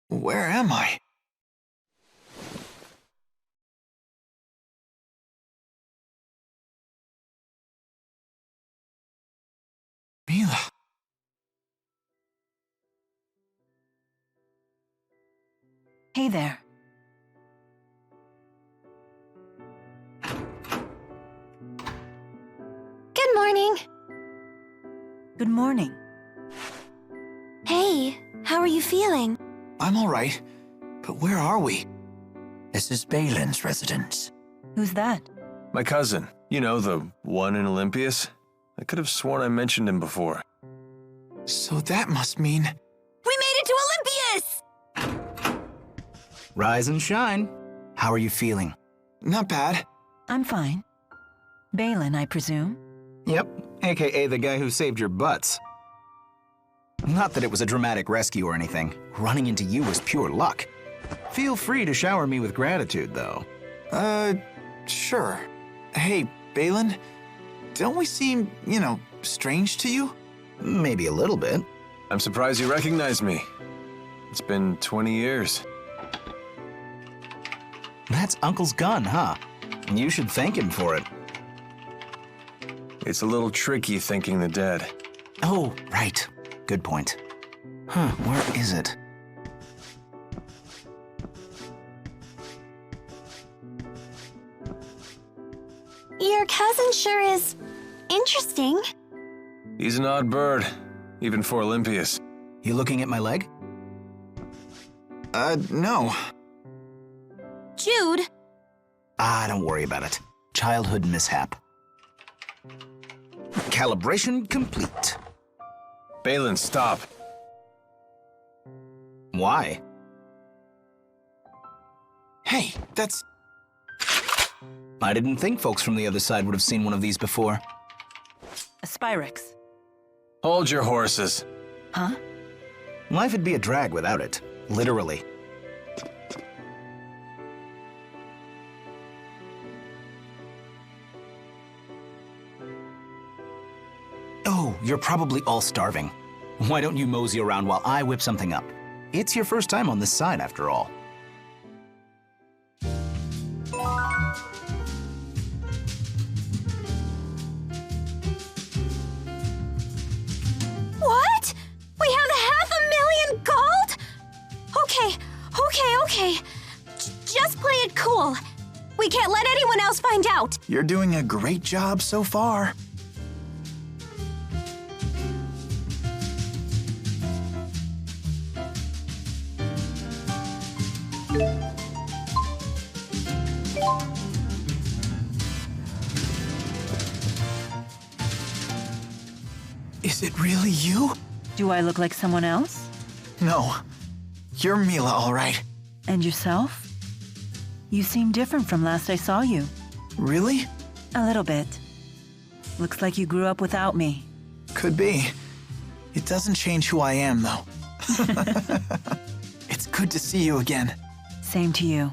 Where am I? Mila. Hey there. Good morning. Good morning. Hey, how are you feeling? I'm all right, but where are we? This is Balin's residence. Who's that? My cousin. You know, the one in Elympios? I could have sworn I mentioned him before. So that must mean... We made it to Elympios! Rise and shine. How are you feeling? Not bad. I'm fine. Balin, I presume? Yep, aka the guy who saved your butts. Not that it was a dramatic rescue or anything. Running into you was pure luck. Feel free to shower me with gratitude, though. Sure. Hey, Balin, don't we seem, strange to you? Maybe a little bit. I'm surprised you recognize me. It's been 20 years. That's Uncle's gun, huh? You should thank him for it. It's a little tricky thanking the dead. Oh, right. Good point. Huh, where is it? Your cousin sure is interesting. He's an odd bird, even for Elympios. You looking at my leg? No. Jude, Don't worry about it. Childhood mishap. Calibration complete. Balin, stop. Why? Hey, that's... I didn't think folks from the other side would have seen one of these before. A Spyrex. Hold your horses. Huh? Life would be a drag without it. Literally. Oh, you're probably all starving. Why don't you mosey around while I whip something up? It's your first time on this side, after all. what? We have $500,000 gold? Okay. Just play it cool. We can't let anyone else find out. You're doing a great job so far. Is it really you? Do I look like someone else? No. You're Mila, all right. And yourself? You seem different from last I saw you. Really? A little bit. Looks like you grew up without me. Could be. It doesn't change who I am, though. It's good to see you again. Same to you.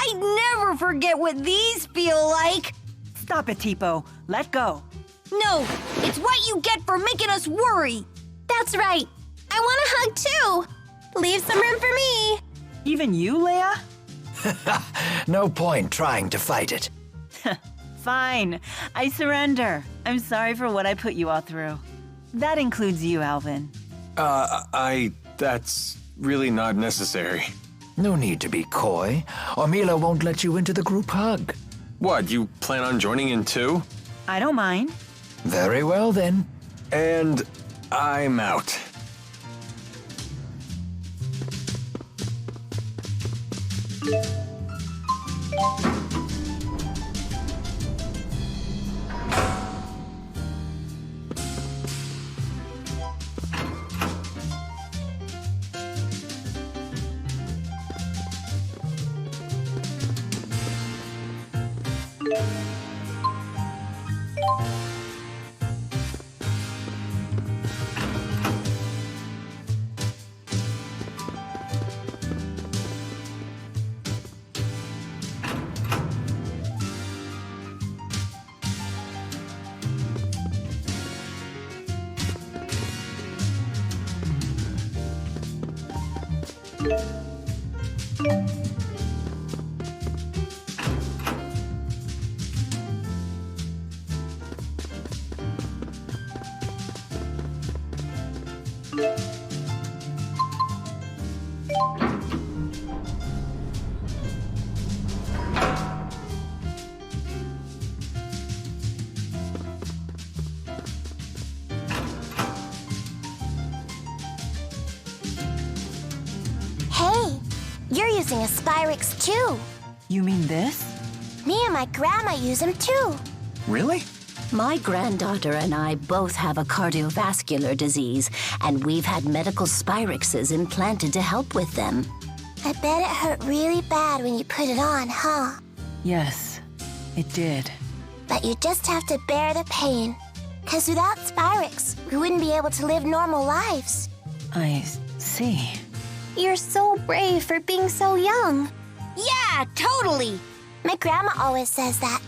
I never forget what these feel like. Stop it, Tipo. Let go. No, it's what you get for making us worry. That's right. I want a hug too. Leave some room for me. Even you, Leia? No point trying to fight it. Fine. I surrender. I'm sorry for what I put you all through. That includes you, Alvin. That's really not necessary. No need to be coy, or Mila won't let you into the group hug. What, you plan on joining in too? I don't mind. Very well then. And I'm out. Hey, you're using a Spyrix too. You mean this? Me and my grandma use them too. Really? My granddaughter and I both have a cardiovascular disease, and we've had medical Spyrixes implanted to help with them. I bet it hurt really bad when you put it on, huh? Yes, it did. But you just have to bear the pain. 'Cause without Spyrix, we wouldn't be able to live normal lives. I see. You're so brave for being so young. Yeah, totally. My grandma always says that.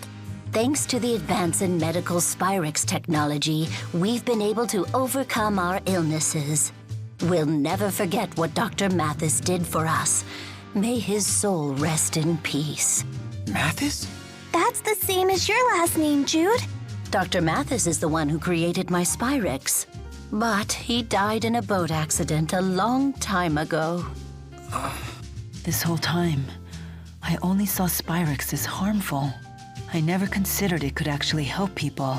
Thanks to the advance in medical Spyrix technology, we've been able to overcome our illnesses. We'll never forget what Dr. Mathis did for us. May his soul rest in peace. Mathis? That's the same as your last name, Jude. Dr. Mathis is the one who created my Spyrix. But he died in a boat accident a long time ago. This whole time, I only saw Spyrix as harmful. I never considered it could actually help people.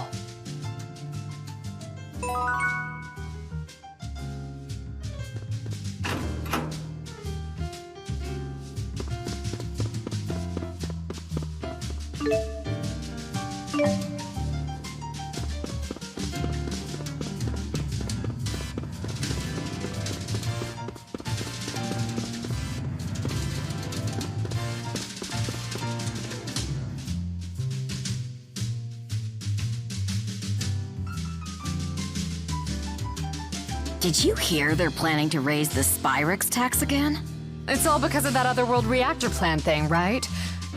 Did you hear they're planning to raise the Spyrix tax again? It's all because of that otherworld reactor plan thing, right?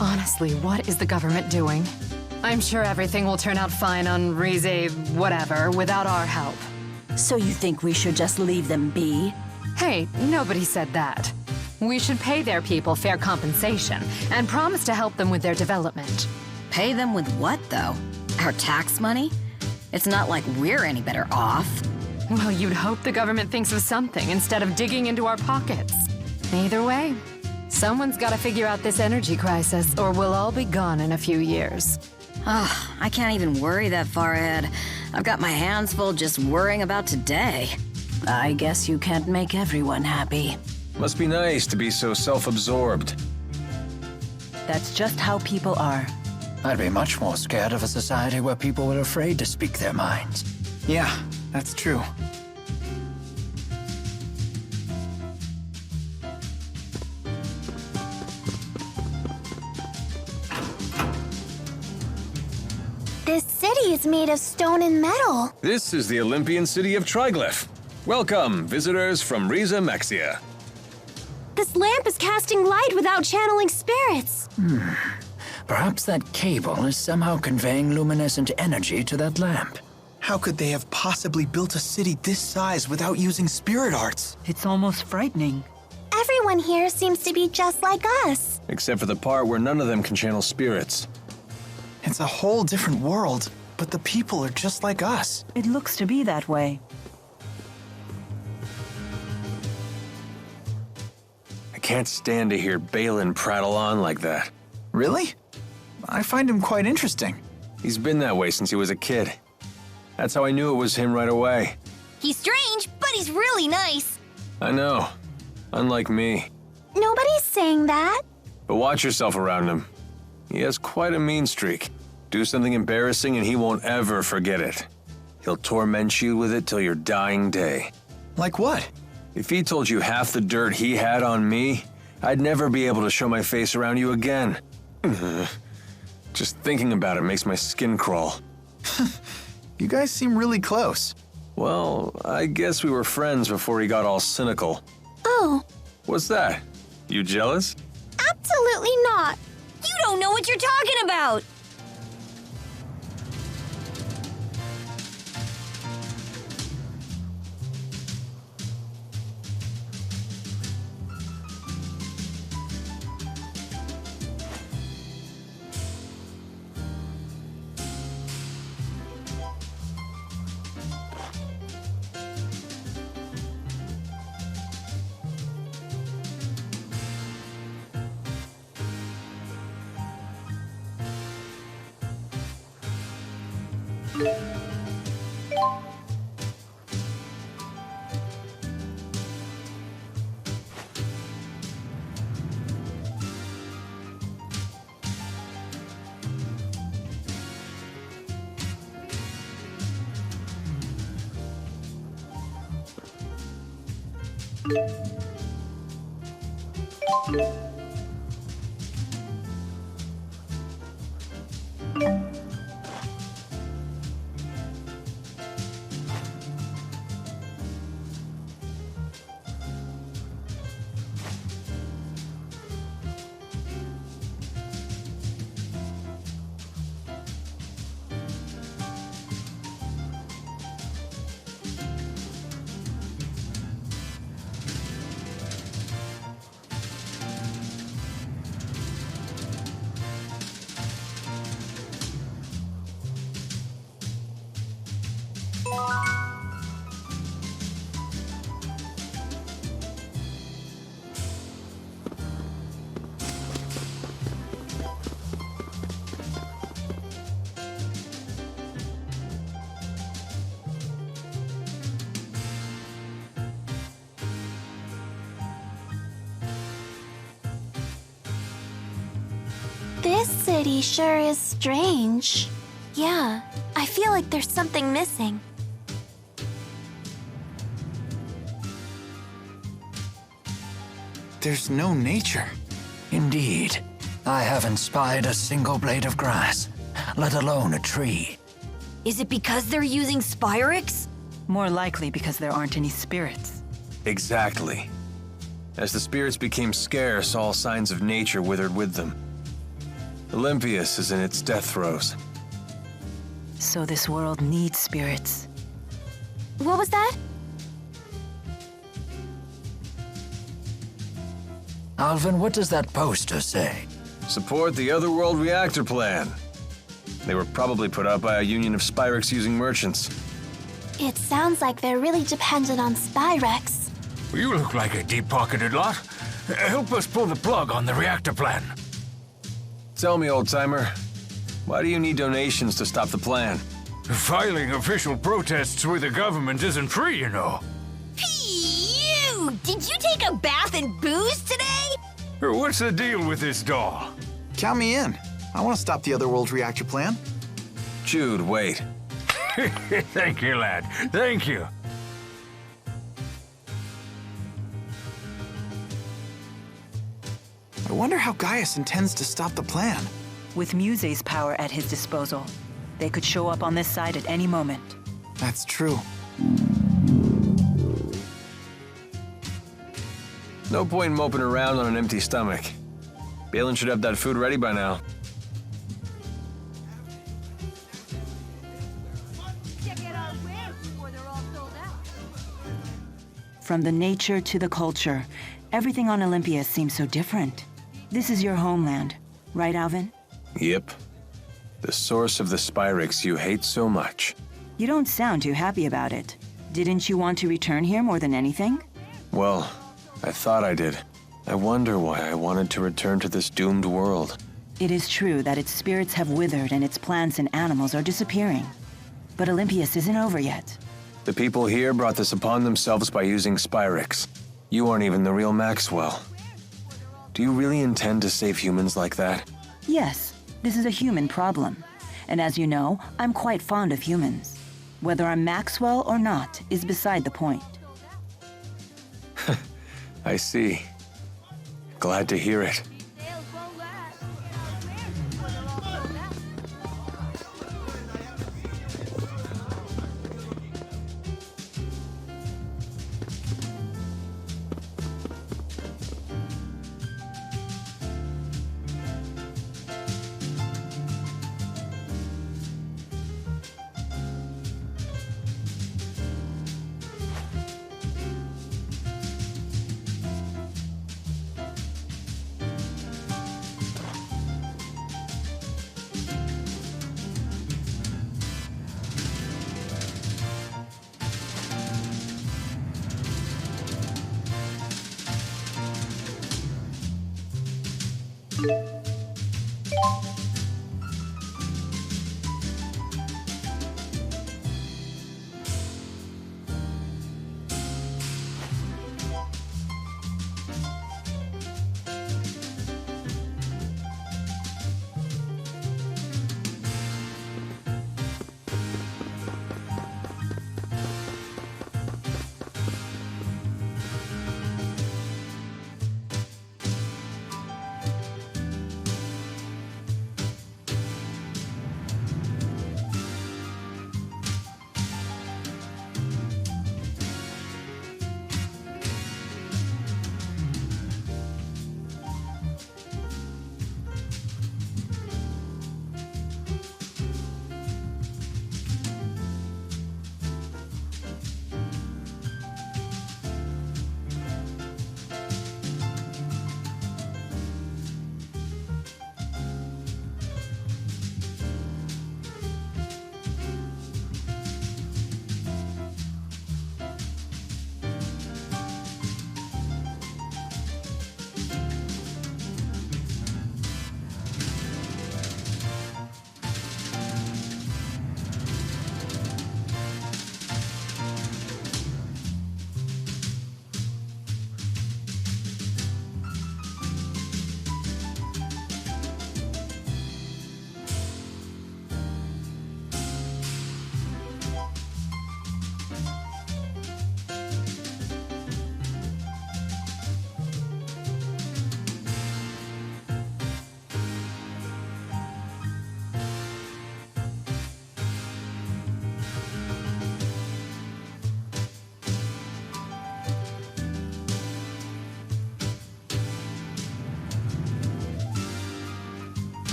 Honestly, what is the government doing? I'm sure everything will turn out fine on Rize whatever without our help. So you think we should just leave them be? Hey, nobody said that. We should pay their people fair compensation and promise to help them with their development. Pay them with what, though? Our tax money? It's not like we're any better off. Well, you'd hope the government thinks of something instead of digging into our pockets. Either way, someone's got to figure out this energy crisis, or we'll all be gone in a few years. Ugh, I can't even worry that far ahead. I've got my hands full just worrying about today. I guess you can't make everyone happy. Must be nice to be so self-absorbed. That's just how people are. I'd be much more scared of a society where people were afraid to speak their minds. Yeah, that's true. This city is made of stone and metal. This is the Olympian city of Triglyph. Welcome, visitors from Riza Mexia. this lamp is casting light without channeling spirits. Perhaps that cable is somehow conveying luminescent energy to that lamp. How could they have possibly built a city this size without using spirit arts? It's almost frightening. Everyone here seems to be just like us. Except for the part where none of them can channel spirits. It's a whole different world, but the people are just like us. It looks to be that way. I can't stand to hear Balin prattle on like that. Really? I find him quite interesting. He's been that way since he was a kid. That's how I knew it was him right away. He's strange, but he's really nice. I know. Unlike me. Nobody's saying that. But watch yourself around him. He has quite a mean streak. Do something embarrassing and he won't ever forget it. He'll torment you with it till your dying day. Like what? If he told you half the dirt he had on me, I'd never be able to show my face around you again. Just thinking about it makes my skin crawl. You guys seem really close. Well, I guess we were friends before he got all cynical. Oh, What's that? You jealous? absolutely not. You don't know what you're talking about. This city sure is strange. Yeah, I feel like there's something missing. There's no nature. Indeed. I haven't spied a single blade of grass, let alone a tree. Is it because they're using Spyrix? More likely because there aren't any spirits. Exactly. As the spirits became scarce, all signs of nature withered with them. Elympios is in its death throes. So this world needs spirits. What was that? Alvin, what does that poster say? Support the Otherworld reactor plan. They were probably put out by a union of Spyrix-using merchants. It sounds like they're really dependent on Spyrex. You look like a deep-pocketed lot. Help us pull the plug on the reactor plan. Tell me, old-timer, why do you need donations to stop the plan? Filing official protests with the government isn't free, you know. Phew! Did you take a bath in booze today? What's the deal with this doll? Count me in. I want to stop the Otherworld reactor plan. Jude, wait. Thank you, lad. Thank you. I wonder how Gaius intends to stop the plan. With Muse's power at his disposal, they could show up on this side at any moment. That's true. No point moping around on an empty stomach. Balin should have that food ready by now. From the nature to the culture, everything on Elympios seems so different. This is your homeland, right, Alvin? Yep. The source of the Spyrex you hate so much. You don't sound too happy about it. Didn't you want to return here more than anything? Well, I thought I did. I wonder why I wanted to return to this doomed world. It is true that its spirits have withered and its plants and animals are disappearing. But Elympios isn't over yet. The people here brought this upon themselves by using Spyrex. You aren't even the real Maxwell. Do you really intend to save humans like that? Yes, this is a human problem. And as you know, I'm quite fond of humans. Whether I'm Maxwell or not is beside the point. I see. Glad to hear it.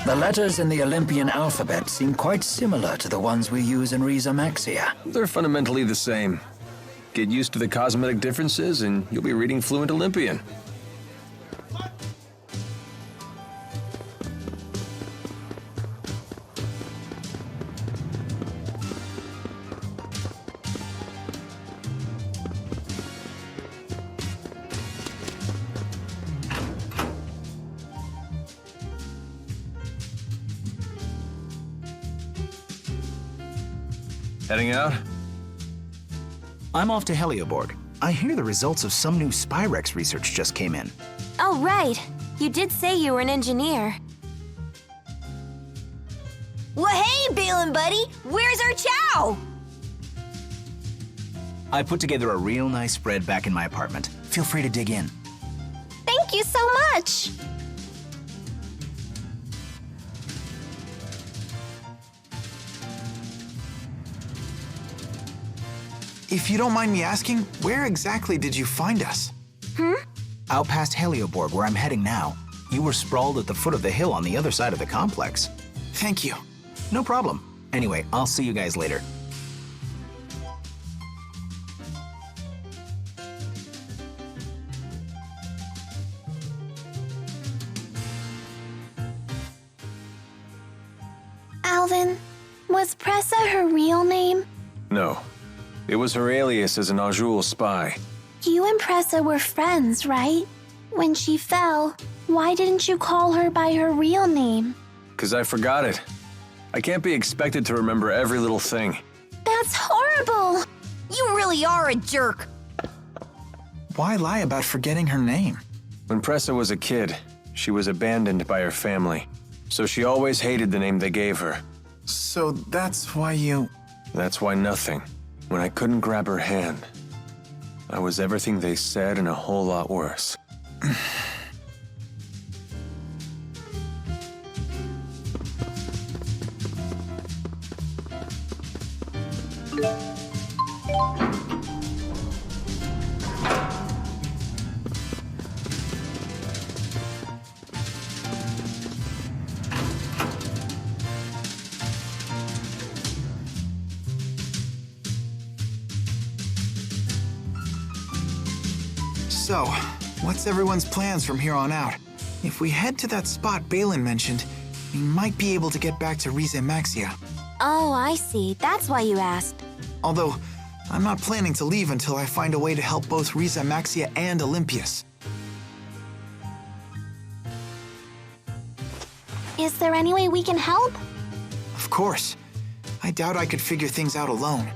The letters in the Olympian alphabet seem quite similar to the ones we use in Riza Maxia. They're fundamentally the same. Get used to the cosmetic differences and you'll be reading fluent Olympian. Heading out? I'm off to Helioborg. I hear the results of some new Spyrex research just came in. Oh, right. You did say you were an engineer. Well, hey, Balin buddy! Where's our chow? I put together a real nice spread back in my apartment. Feel free to dig in. Thank you so much! If you don't mind me asking, where exactly did you find us? Out past Helioborg, where I'm heading now. You were sprawled at the foot of the hill on the other side of the complex. Thank you. No problem. Anyway, I'll see you guys later. Alvin, was Pressa her real name? No. It was her alias as an Azul spy. You and Pressa were friends, right? When she fell, why didn't you call her by her real name? 'Cause I forgot it. I can't be expected to remember every little thing. That's horrible! You really are a jerk! Why lie about forgetting her name? When Pressa was a kid, she was abandoned by her family. So she always hated the name they gave her. So that's why you... That's why nothing. When I couldn't grab her hand, I was everything they said and a whole lot worse. So, what's everyone's plans from here on out? If we head to that spot Balin mentioned, we might be able to get back to Rize Maxia. Oh, I see. That's why you asked. Although, I'm not planning to leave until I find a way to help both Rize Maxia and Elympios. Is there any way we can help? Of course. I doubt I could figure things out alone.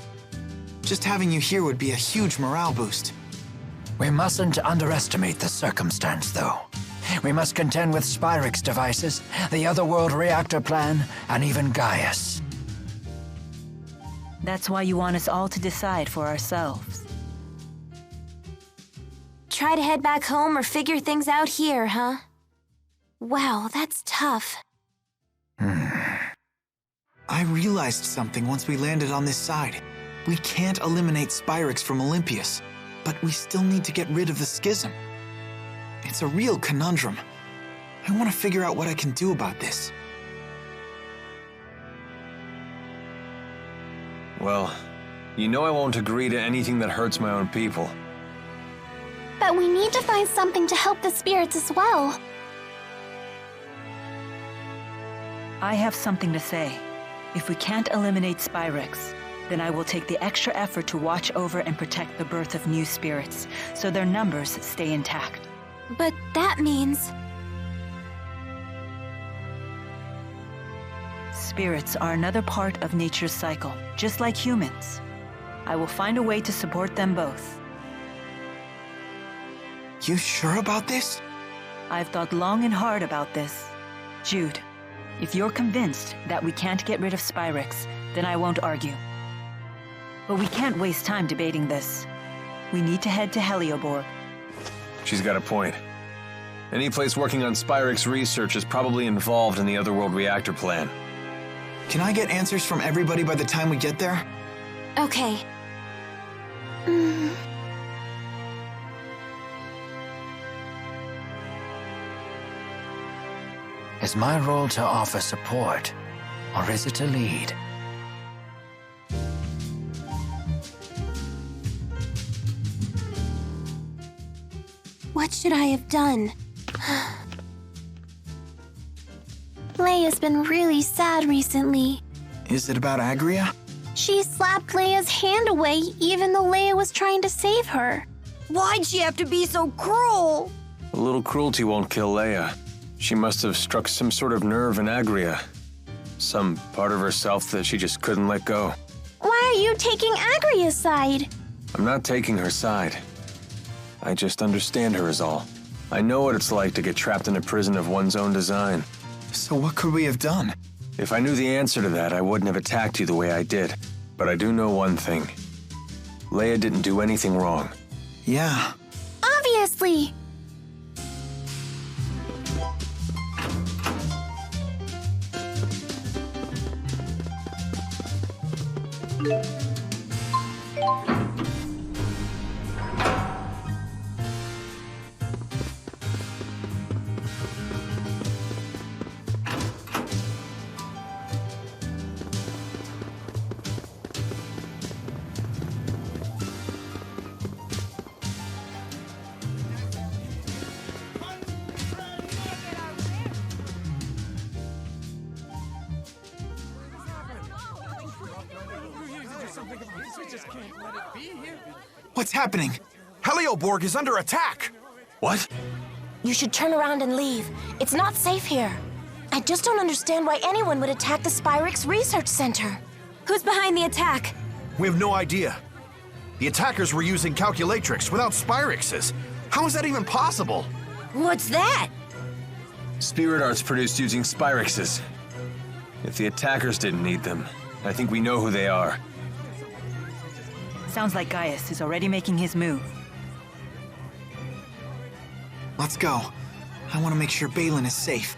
Just having you here would be a huge morale boost. We mustn't underestimate the circumstance, though. We must contend with Spyrex devices, the Otherworld reactor plan, and even Gaius. That's why you want us all to decide for ourselves. Try to head back home or figure things out here, huh? Wow, that's tough. I realized something once we landed on this side. We can't eliminate Spyrex from Elympios, but we still need to get rid of the schism. It's a real conundrum. I want to figure out what I can do about this. Well, you know I won't agree to anything that hurts my own people. But we need to find something to help the spirits as well. I have something to say. If we can't eliminate Spyrex, then I will take the extra effort to watch over and protect the birth of new spirits, so their numbers stay intact. But that means... Spirits are another part of nature's cycle, just like humans. I will find a way to support them both. You sure about this? I've thought long and hard about this. Jude, if you're convinced that we can't get rid of Spyrex, then I won't argue. But we can't waste time debating this. We need to head to Helioborg. She's got a point. Any place working on Spyrex research is probably involved in the Otherworld reactor plan. Can I get answers from everybody by the time we get there? Okay. Is my role to offer support, or is it to lead? What should I have done? Leia's been really sad recently. Is it about Agria? She slapped Leia's hand away even though Leia was trying to save her. Why'd she have to be so cruel? A little cruelty won't kill Leia. She must have struck some sort of nerve in Agria. Some part of herself that she just couldn't let go. Why are you taking Agria's side? I'm not taking her side. I just understand her is all. I know what it's like to get trapped in a prison of one's own design. So what could we have done? If I knew the answer to that, I wouldn't have attacked you the way I did. But I do know one thing. Leia didn't do anything wrong. Yeah. Obviously. What's happening? Helioborg is under attack! What? You should turn around and leave. It's not safe here. I just don't understand why anyone would attack the Spyrix Research Center. Who's behind the attack? We have no idea. The attackers were using calculatrix without Spyrixes. How is that even possible? What's that? Spirit arts produced using Spyrixes. If the attackers didn't need them, I think we know who they are. Sounds like Gaius is already making his move. Let's go. I want to make sure Balin is safe.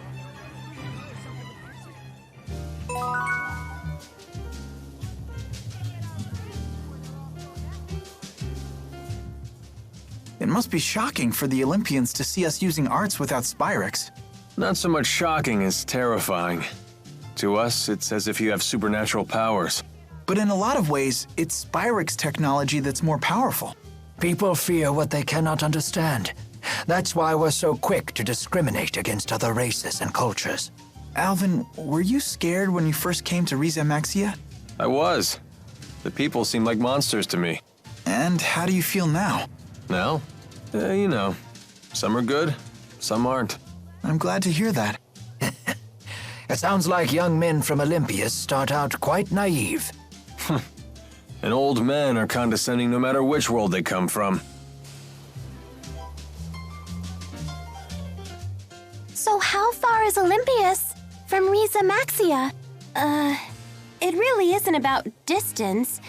It must be shocking for the Olympians to see us using arts without Spyrix. Not so much shocking as terrifying. To us, it's as if you have supernatural powers. But in a lot of ways, it's Spyrix technology that's more powerful. People fear what they cannot understand. That's why we're so quick to discriminate against other races and cultures. Alvin, were you scared when you first came to Riza Maxia? I was. The people seemed like monsters to me. And how do you feel now? Now? You know. Some are good, some aren't. I'm glad to hear that. It sounds like young men from Elympios start out quite naive. And old men are condescending no matter which world they come from. So how far is Elympios from Riza Maxia? It really isn't about distance.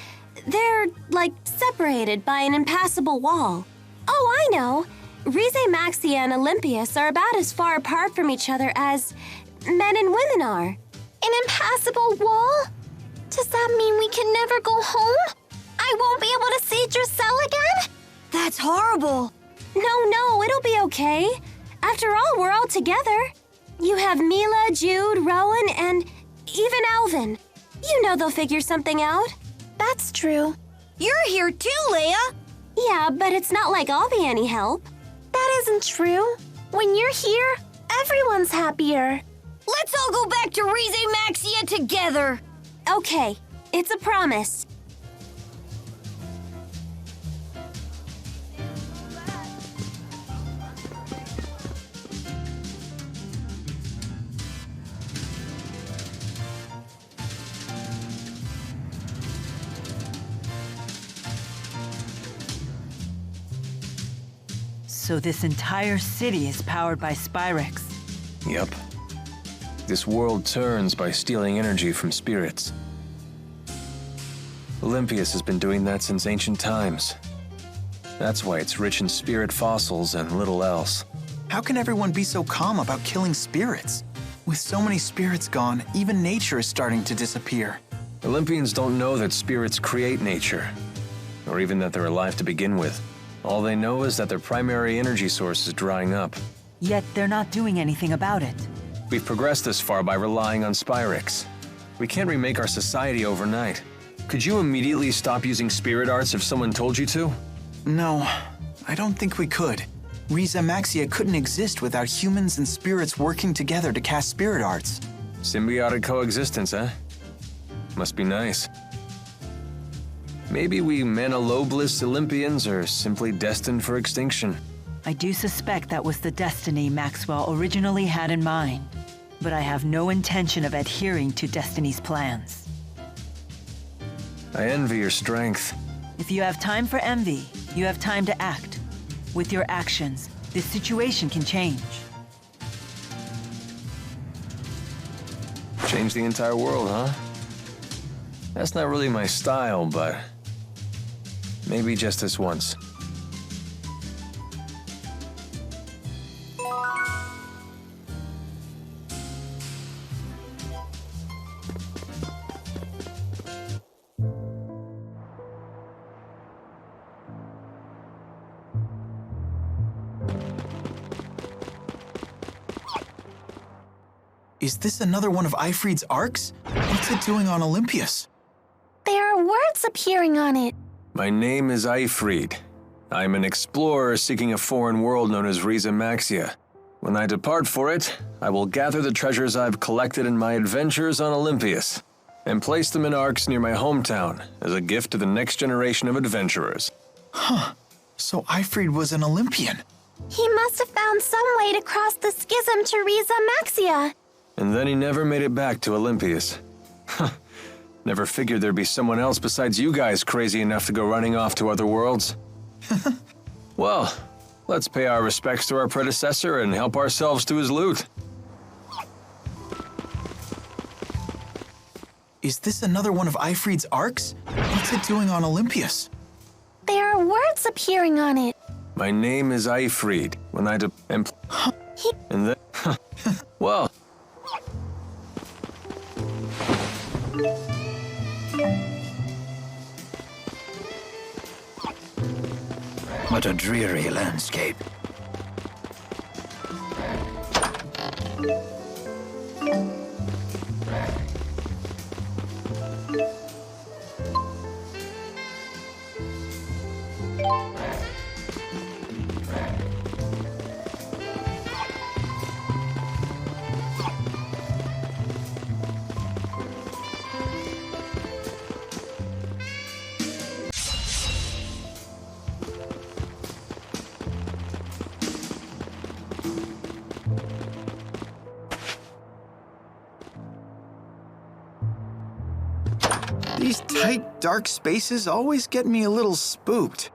They're, like, separated by an impassable wall. Oh, I know. Riza Maxia and Elympios are about as far apart from each other as men and women are. An impassable wall? Does that mean we can never go home? I won't be able to see Drusilla again? That's horrible. No, it'll be okay. After all, we're all together. You have Mila, Jude, Rowan, and even Alvin. You know they'll figure something out. That's true. You're here too, Leia. Yeah, but it's not like I'll be any help. That isn't true. When you're here, everyone's happier. Let's all go back to Rize Maxia together. Okay, it's a promise. So this entire city is powered by Spyrix. Yep. This world turns by stealing energy from spirits. Elympios has been doing that since ancient times. That's why it's rich in spirit fossils and little else. How can everyone be so calm about killing spirits? With so many spirits gone, even nature is starting to disappear. Olympians don't know that spirits create nature, or even that they're alive to begin with. All they know is that their primary energy source is drying up. Yet they're not doing anything about it. We've progressed this far by relying on Spyrix. We can't remake our society overnight. Could you immediately stop using spirit arts if someone told you to? No, I don't think we could. Riza Maxia couldn't exist without humans and spirits working together to cast spirit arts. Symbiotic coexistence, huh? Must be nice. Maybe we Manalobless Olympians are simply destined for extinction. I do suspect that was the destiny Maxwell originally had in mind, but I have no intention of adhering to Destiny's plans. I envy your strength. If you have time for envy, you have time to act. With your actions, this situation can change. Change the entire world, huh? That's not really my style, but maybe just this once. Is this another one of Ifrid's arcs? What's it doing on Elympios? There are words appearing on it. My name is Ifrid. I'm an explorer seeking a foreign world known as Riza Maxia. When I depart for it, I will gather the treasures I've collected in my adventures on Elympios and place them in arcs near my hometown as a gift to the next generation of adventurers. Huh. So Ifrid was an Olympian. He must have found some way to cross the schism to Riza Maxia. And then he never made it back to Elympios. Never figured there'd be someone else besides you guys crazy enough to go running off to other worlds. Well, let's pay our respects to our predecessor and help ourselves to his loot. Is this another one of Ifrid's arcs? What's it doing on Elympios? There are words appearing on it. My name is Ifrid. When I and then, well. What a dreary landscape. These tight, dark spaces always get me a little spooked.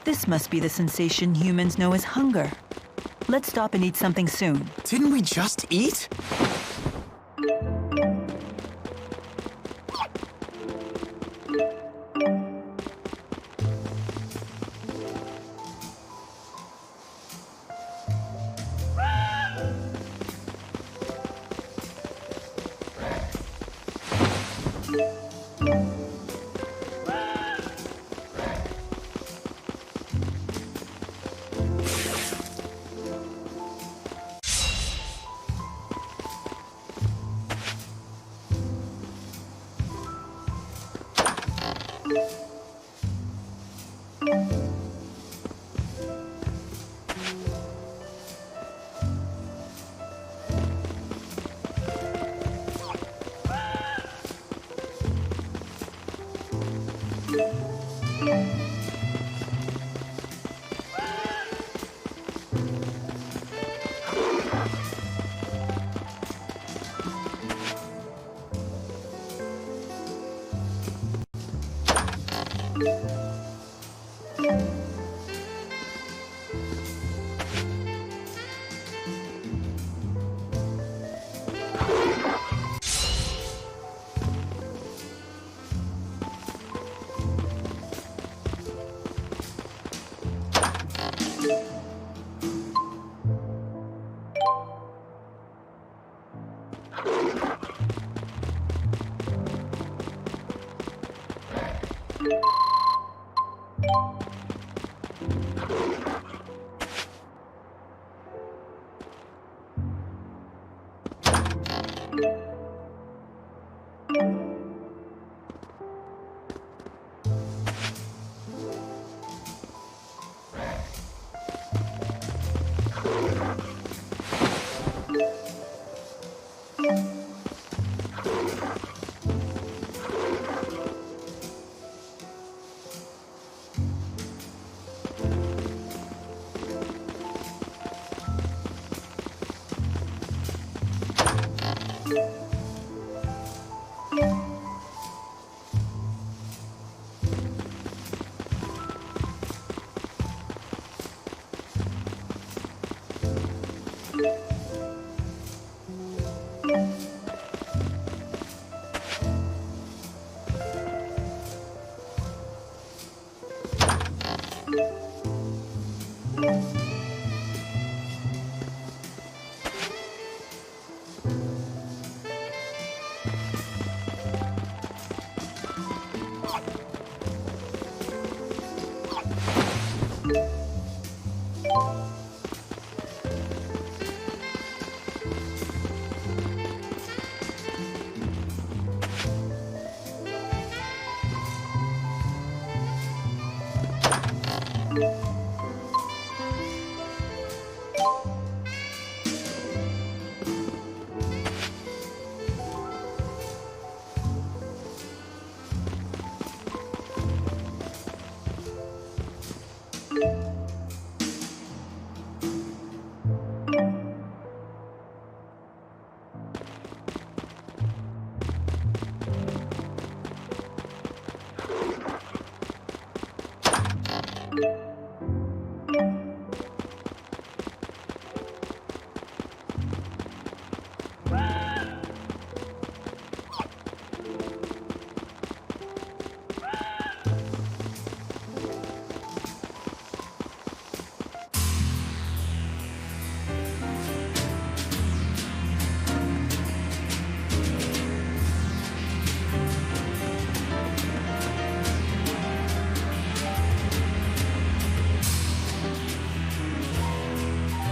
This must be the sensation humans know as hunger. Let's stop and eat something soon. Didn't we just eat?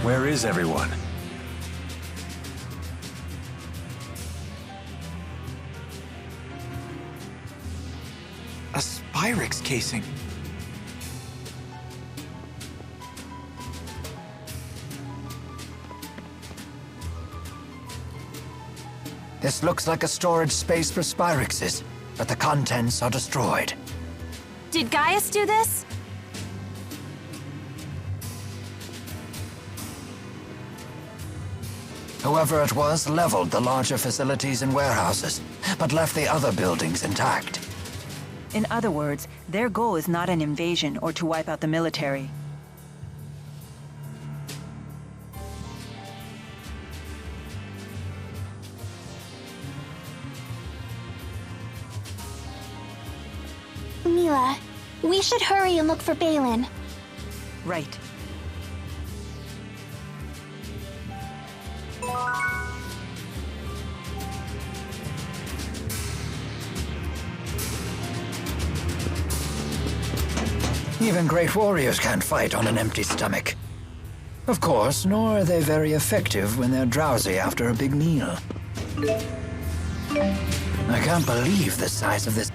Where is everyone? A Spyrix casing. This looks like a storage space for Spyrixes, but the contents are destroyed. Did Gaius do this? Whoever it was leveled the larger facilities and warehouses, but left the other buildings intact. In other words, their goal is not an invasion or to wipe out the military. Mila, we should hurry and look for Balin. Right. Even great warriors can't fight on an empty stomach. Of course, nor are they very effective when they're drowsy after a big meal. I can't believe the size of this.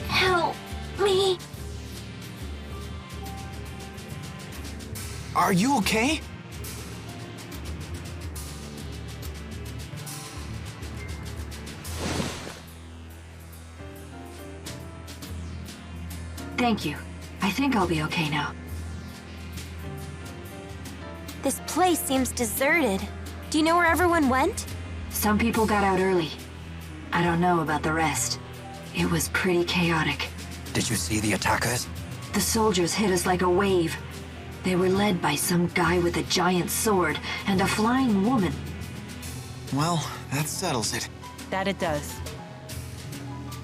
Help me. Are you okay? Thank you. I think I'll be okay now. This place seems deserted. Do you know where everyone went? Some people got out early. I don't know about the rest. It was pretty chaotic. Did you see the attackers? The soldiers hit us like a wave. They were led by some guy with a giant sword and a flying woman. Well, that settles it. That it does.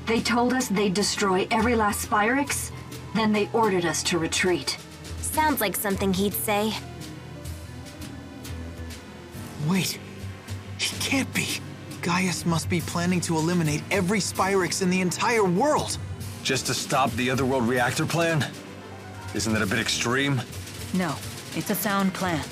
They told us they'd destroy every last Spyrix, then they ordered us to retreat. Sounds like something he'd say. Wait. He can't be. Gaius must be planning to eliminate every Spyrix in the entire world. Just to stop the Otherworld reactor plan? Isn't that a bit extreme? No, it's a sound plan.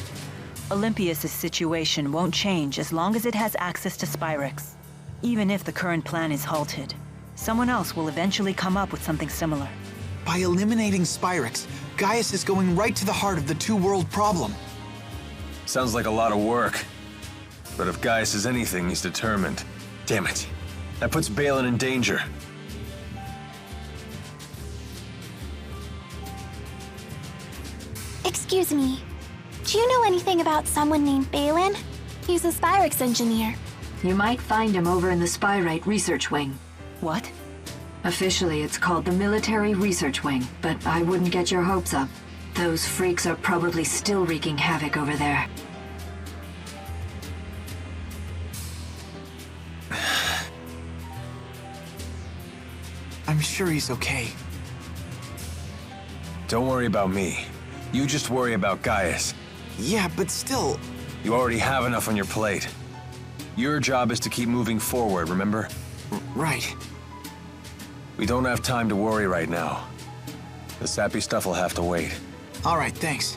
Elympios' situation won't change as long as it has access to Spyrix. Even if the current plan is halted, someone else will eventually come up with something similar. By eliminating Spyrix, Gaius is going right to the heart of the two-world problem. Sounds like a lot of work. But if Gaius is anything, he's determined. Damn it. That puts Balin in danger. Excuse me. Do you know anything about someone named Balin? He's a Spyrix engineer. You might find him over in the Spyrite Research Wing. What? Officially, it's called the Military Research Wing, but I wouldn't get your hopes up. Those freaks are probably still wreaking havoc over there. I'm sure he's okay. Don't worry about me. You just worry about Gaius. Yeah, but still... You already have enough on your plate. Your job is to keep moving forward, remember? Right. We don't have time to worry right now. The sappy stuff will have to wait. All right, thanks.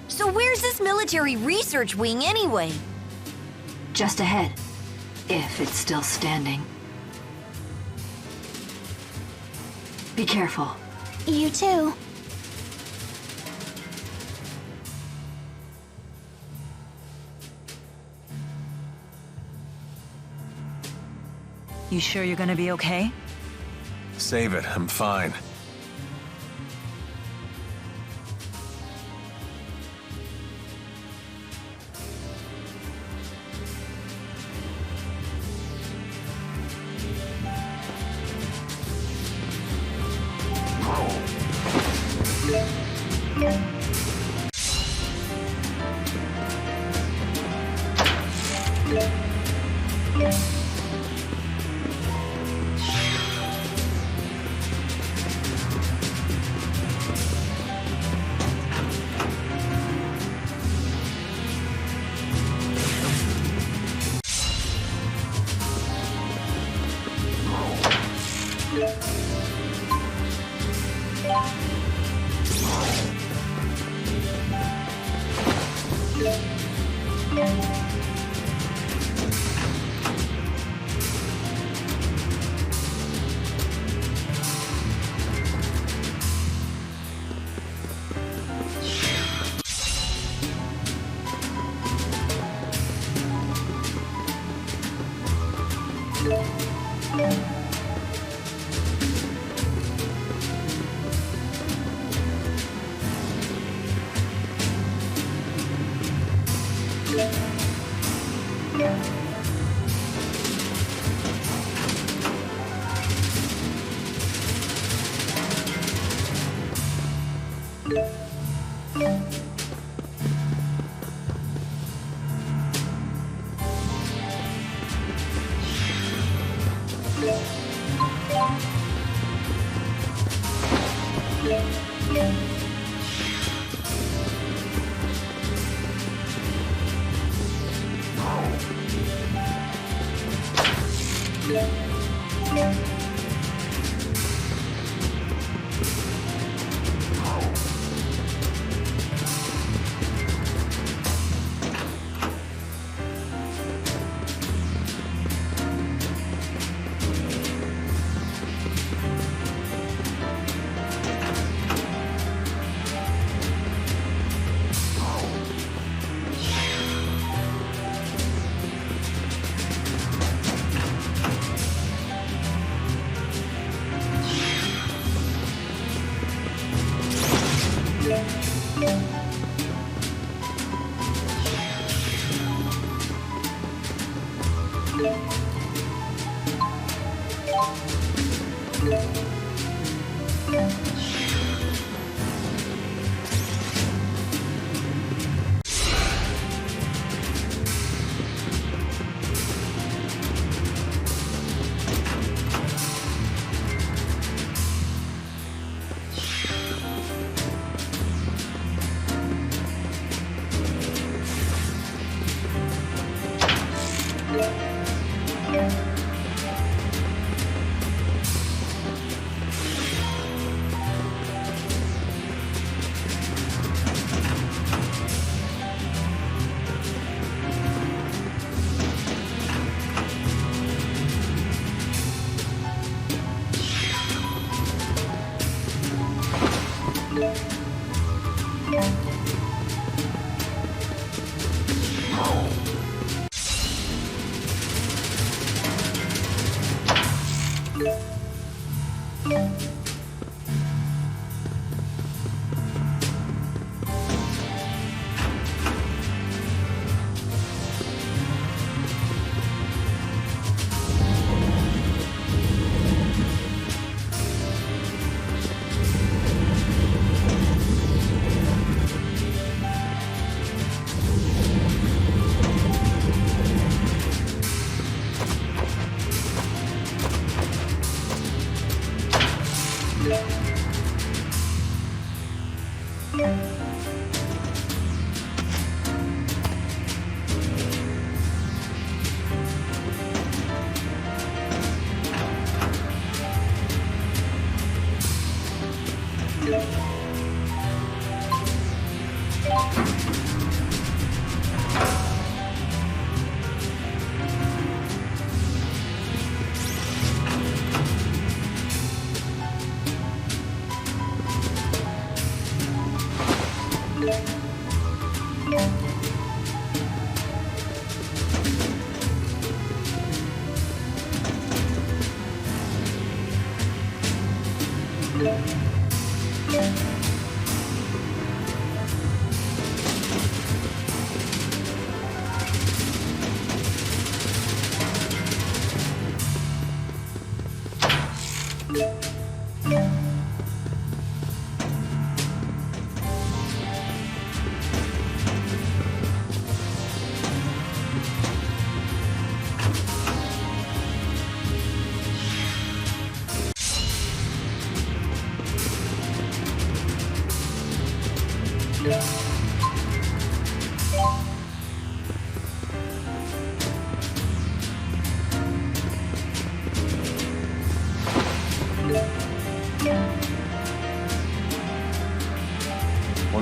So where's this military research wing anyway? Just ahead, if it's still standing. Be careful. You too. You sure you're gonna be okay? Save it, I'm fine.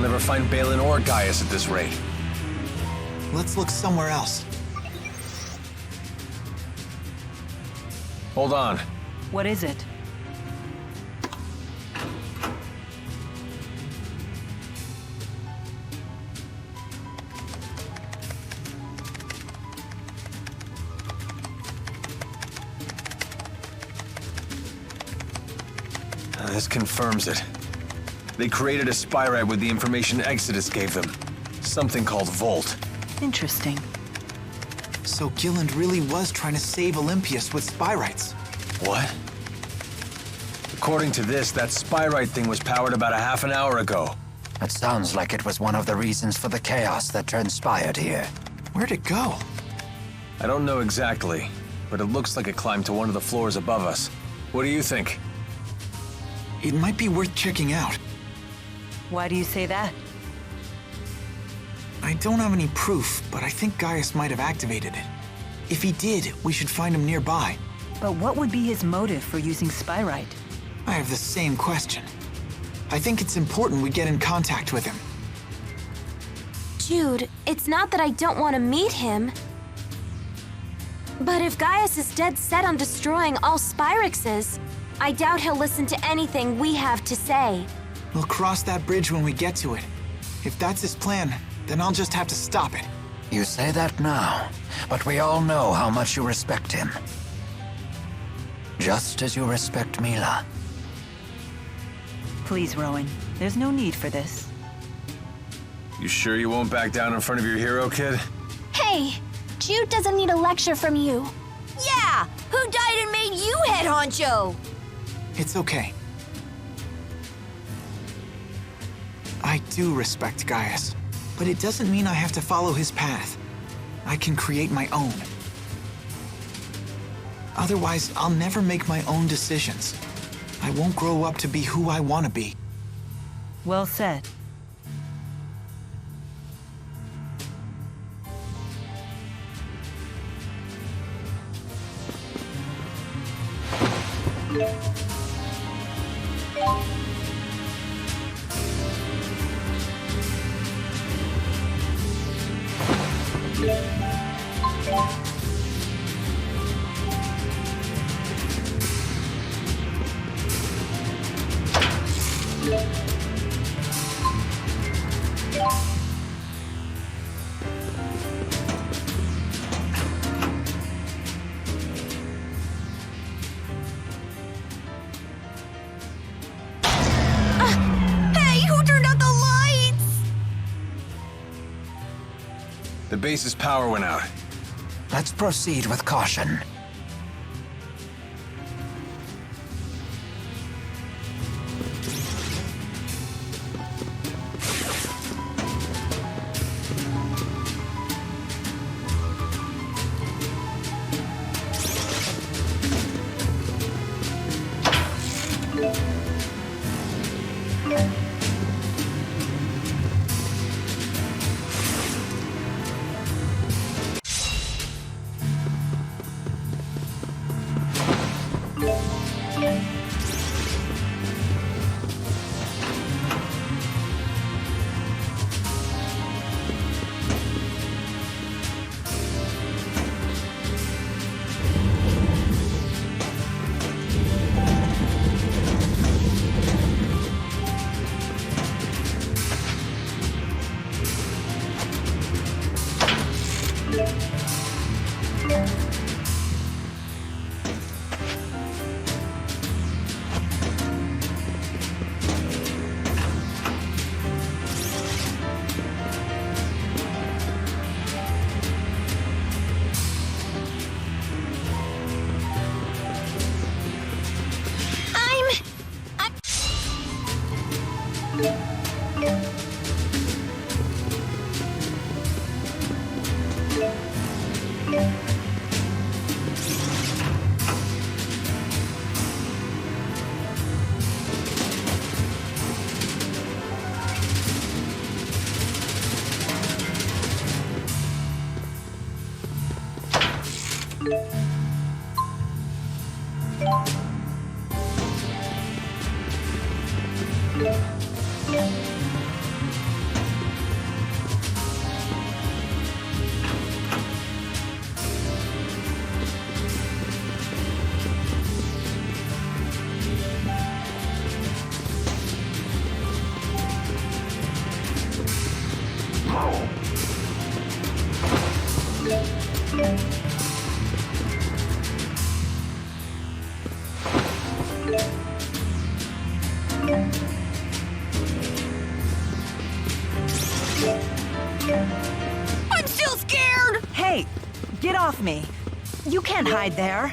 We'll never find Balin or Gaius at this rate. Let's look somewhere else. Hold on. What is it? This confirms it. They created a spyrite with the information Exodus gave them. Something called Volt. Interesting. So Gilland really was trying to save Elympios with spyrites. What? According to this, that spyrite thing was powered about a half an hour ago. It sounds like it was one of the reasons for the chaos that transpired here. Where'd it go? I don't know exactly, but it looks like it climbed to one of the floors above us. What do you think? It might be worth checking out. Why do you say that? I don't have any proof, but I think Gaius might have activated it. If he did, we should find him nearby. But what would be his motive for using spyrite? I have the same question. I think it's important we get in contact with him. Jude, it's not that I don't want to meet him. But if Gaius is dead set on destroying all Spyrexes, I doubt he'll listen to anything we have to say. We'll cross that bridge when we get to it. If that's his plan, then I'll just have to stop it. You say that now, but we all know how much you respect him. Just as you respect Mila. Please, Rowan. There's no need for this. You sure you won't back down in front of your hero, kid? Hey, Jude doesn't need a lecture from you. Yeah! Who died and made you head honcho? It's okay. I do respect Gaius, but it doesn't mean I have to follow his path. I can create my own. Otherwise, I'll never make my own decisions. I won't grow up to be who I want to be. Well said. Hey, who turned out the lights? The base's power went out. Let's proceed with caution. still scared! Hey, get off me. You can't hide there.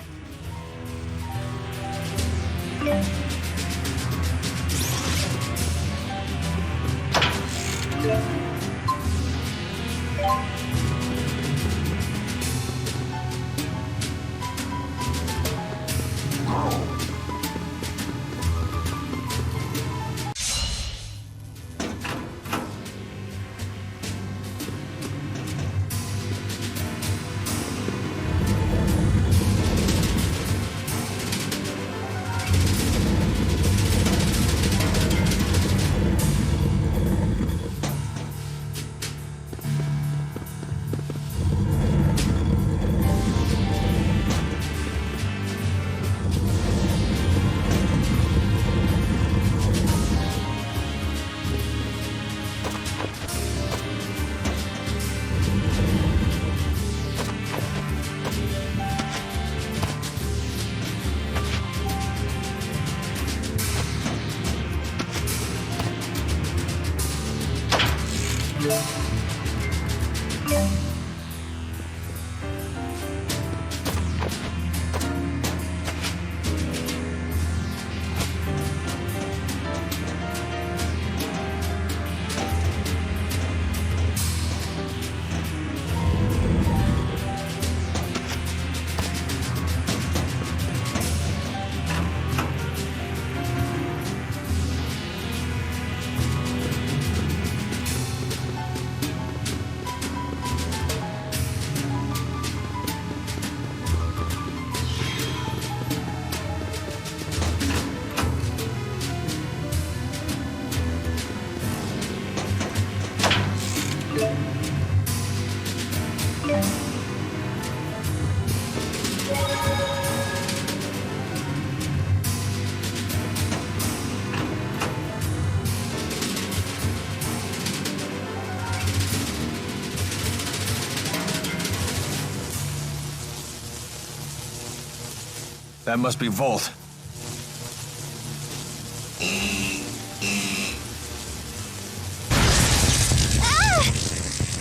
That must be Volt.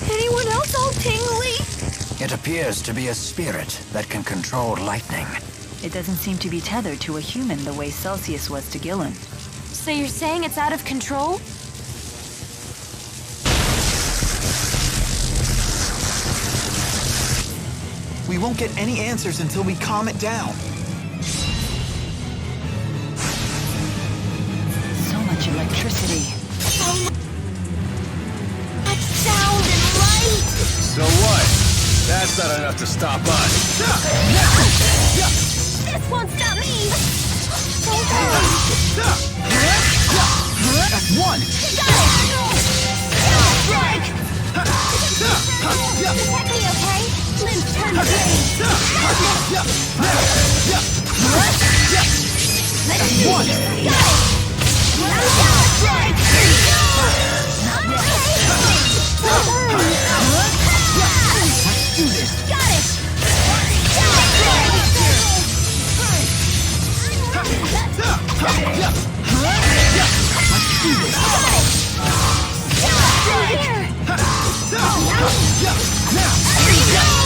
Anyone else all tingly? It appears to be a spirit that can control lightning. It doesn't seem to be tethered to a human the way Celsius was to Gillen. So you're saying it's out of control? We won't get any answers until we calm it down. So much electricity. That sound and light! So what? That's not enough to stop us. This won't stop me! That's one! Got it! Strike! Protect me, okay? Limbs turn blade! That's one! Got it! Strike! Let's do this! Got it!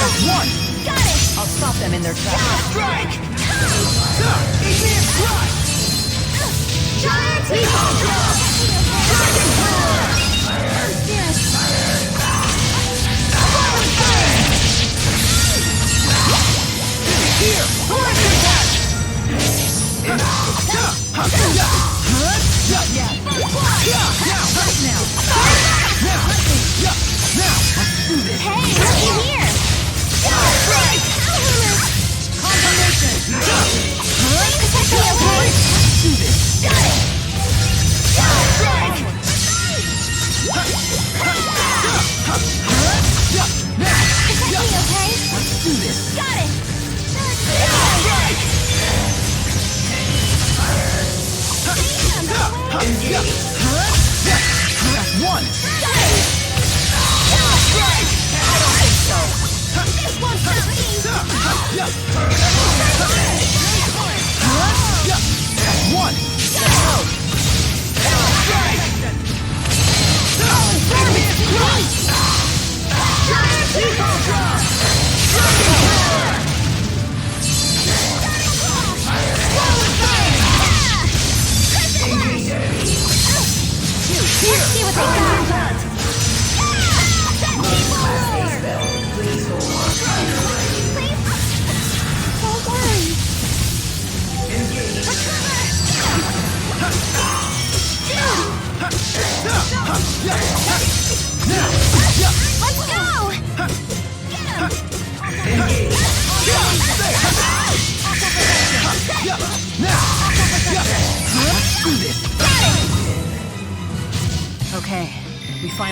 That's one! Got it! I'll stop them in their tracks. Strike! Igneous strike! Giant Dragon power! Yes! Here! Electric attack! Hey, looky here! Strike! Confirmation! Protect me, okay? Got it!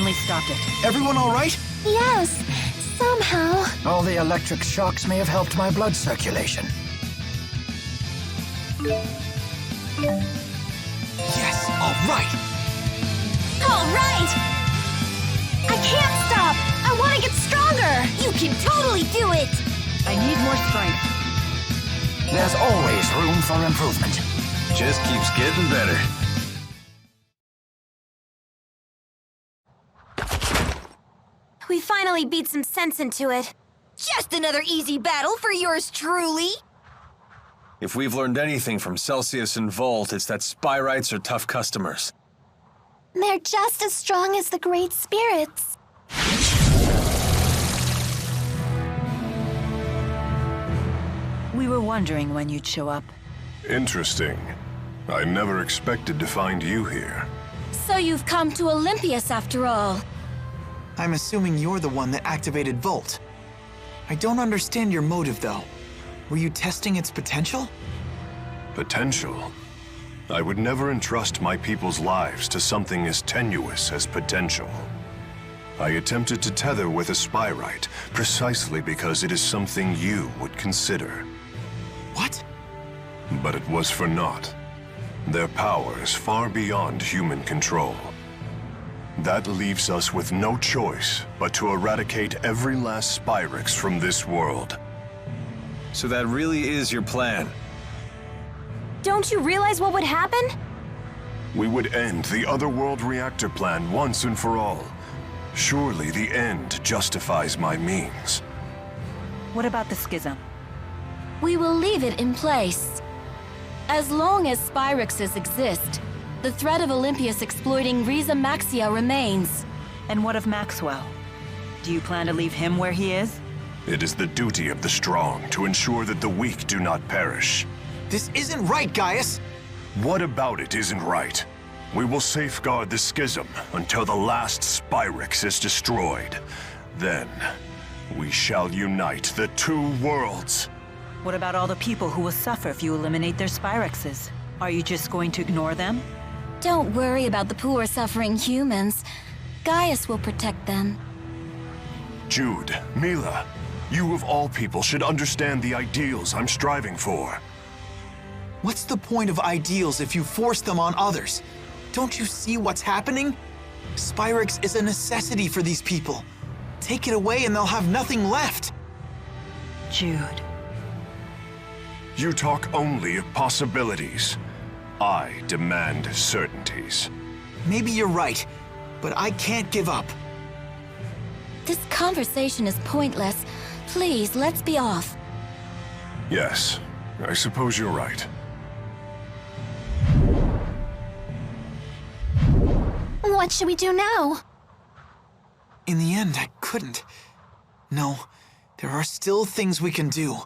finally stopped it. Everyone all right? Yes, somehow. All the electric shocks may have helped my blood circulation. Yes, all right. All right! I can't stop! I want to get stronger! You can totally do it! I need more strength. There's always room for improvement. Just keeps getting better. We finally beat some sense into it. Just another easy battle for yours truly. If we've learned anything from Celsius and Volt, it's that Spyrites are tough customers. They're just as strong as the Great Spirits. We were wondering when you'd show up. Interesting. I never expected to find you here. So you've come to Elympios after all. I'm assuming you're the one that activated Volt. I don't understand your motive, though. Were you testing its potential? Potential? I would never entrust my people's lives to something as tenuous as potential. I attempted to tether with a Spyrite, precisely because it is something you would consider. What? But it was for naught. Their power is far beyond human control. That leaves us with no choice but to eradicate every last Spyrix from this world. So that really is your plan? Don't you realize what would happen? We would end the Otherworld reactor plan once and for all. Surely the end justifies my means. What about the schism? We will leave it in place. As long as Spyrixes exist, the threat of Elympios exploiting Riza Maxia remains. And what of Maxwell? Do you plan to leave him where he is? It is the duty of the strong to ensure that the weak do not perish. This isn't right, Gaius! What about it isn't right? We will safeguard the schism until the last Spyrix is destroyed. Then, we shall unite the two worlds. What about all the people who will suffer if you eliminate their Spyrixes? Are you just going to ignore them? Don't worry about the poor suffering humans. Gaius will protect them. Jude, Mila, you of all people should understand the ideals I'm striving for. What's the point of ideals if you force them on others? Don't you see what's happening? Spyrix is a necessity for these people. Take it away and they'll have nothing left. Jude. You talk only of possibilities. I demand certainties. Maybe you're right, but I can't give up. This conversation is pointless. Please, let's be off. Yes, I suppose you're right. What should we do now? In the end, I couldn't. No, there are still things we can do.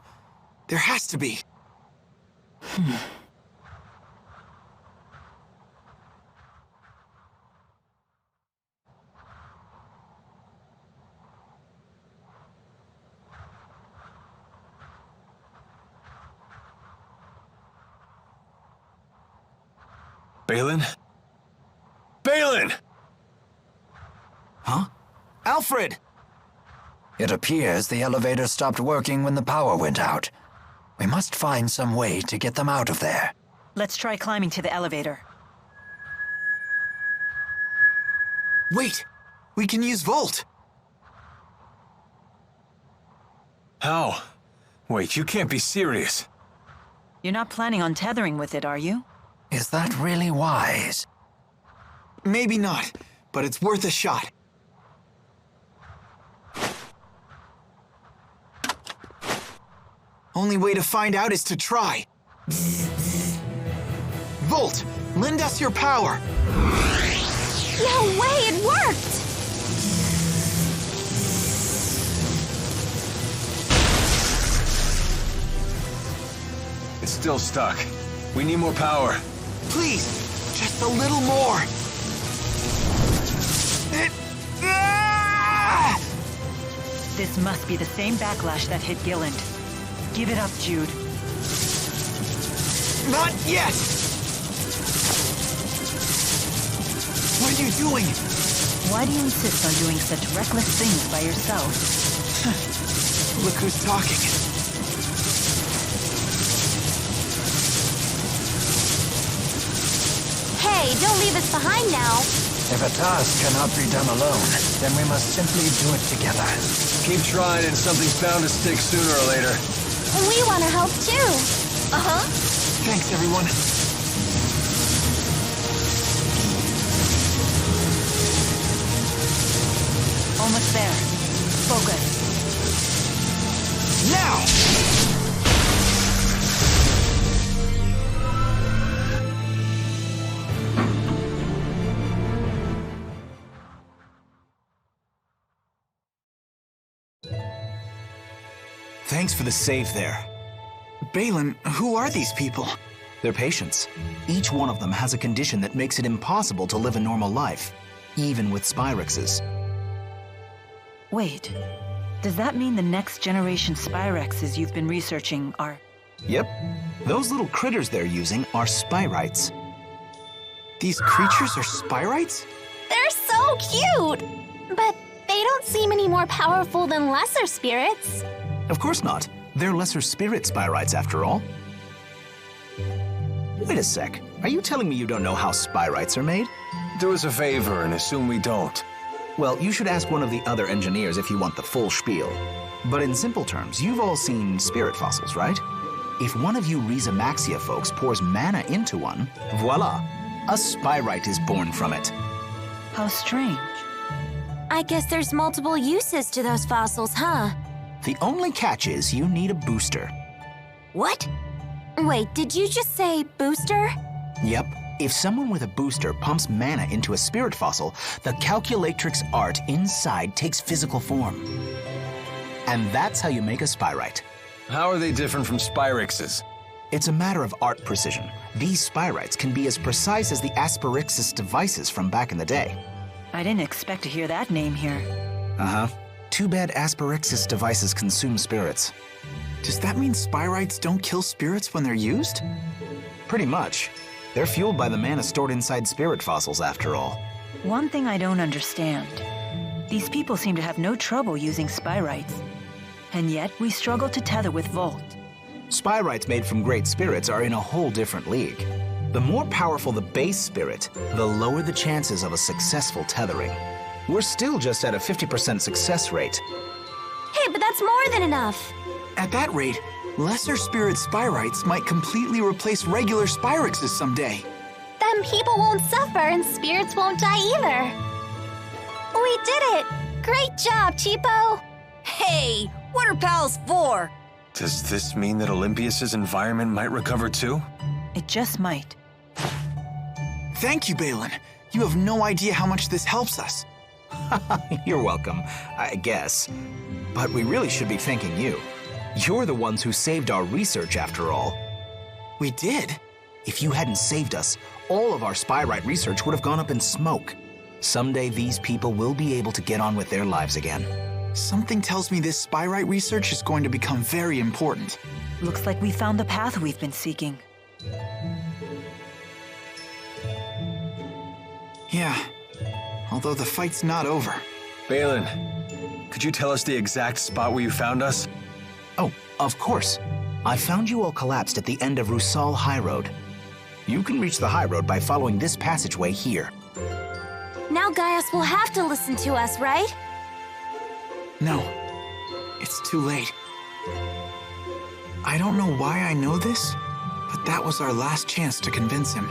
There has to be. Balin? Balin! Huh? Alfred! It appears the elevator stopped working when the power went out. We must find some way to get them out of there. Let's try climbing to the elevator. Wait! We can use Volt! How? Wait, you can't be serious. You're not planning on tethering with it, are you? Is that really wise? Maybe not, but it's worth a shot. Only way to find out is to try. Volt, lend us your power. No way, it worked! It's still stuck. We need more power. Please, just a little more. This must be the same backlash that hit Gilland. Give it up, Jude. Not yet! What are you doing? Why do you insist on doing such reckless things by yourself? Look who's talking. Hey, don't leave us behind now. If a task cannot be done alone, then we must simply do it together. Keep trying and something's bound to stick sooner or later. We want to help too. Uh-huh. Thanks, everyone. Almost there. Focus. Now! Thanks for the save there. Balin, who are these people? They're patients. Each one of them has a condition that makes it impossible to live a normal life, even with Spyrexes. Wait. Does that mean the next generation Spyrexes you've been researching are... Yep. Those little critters they're using are Spyrites. These creatures are Spyrites? They're so cute! But they don't seem any more powerful than lesser spirits. Of course not. They're lesser spirit Spyrites after all. Wait a sec. Are you telling me you don't know how Spyrites are made? Do us a favor and assume we don't. Well, you should ask one of the other engineers if you want the full spiel. But in simple terms, you've all seen spirit fossils, right? If one of you Maxia folks pours mana into one, voila! A Spyrite is born from it. How strange. I guess there's multiple uses to those fossils, huh? The only catch is you need a booster. What? Wait, did you just say booster? Yep. If someone with a booster pumps mana into a spirit fossil, the calculatrix art inside takes physical form. And that's how you make a Spyrite. How are they different from Spyrexes? It's a matter of art precision. These Spyrites can be as precise as the Asperixis devices from back in the day. I didn't expect to hear that name here. Uh-huh. Too bad Asperixis devices consume spirits. Does that mean Spyrites don't kill spirits when they're used? Pretty much. They're fueled by the mana stored inside spirit fossils, after all. One thing I don't understand. These people seem to have no trouble using Spyrites. And yet, we struggle to tether with Volt. Spyrites made from great spirits are in a whole different league. The more powerful the base spirit, the lower the chances of a successful tethering. We're still just at a 50% success rate. Hey, but that's more than enough. At that rate, lesser spirit Spyrites might completely replace regular Spyrexes someday. Then people won't suffer and spirits won't die either. We did it! Great job, Cheapo! Hey, what are pals for? Does this mean that Elympios' environment might recover too? It just might. Thank you, Balin. You have no idea how much this helps us. You're welcome, I guess. But we really should be thanking you. You're the ones who saved our research, after all. We did? If you hadn't saved us, all of our Spyrite research would have gone up in smoke. Someday these people will be able to get on with their lives again. Something tells me this Spyrite research is going to become very important. Looks like we found the path we've been seeking. Yeah, although the fight's not over. Balin, could you tell us the exact spot where you found us? Oh, of course. I found you all collapsed at the end of Torbalan Highroad. You can reach the Highroad by following this passageway here. Now Gaius will have to listen to us, right? No, it's too late. I don't know why I know this, but that was our last chance to convince him.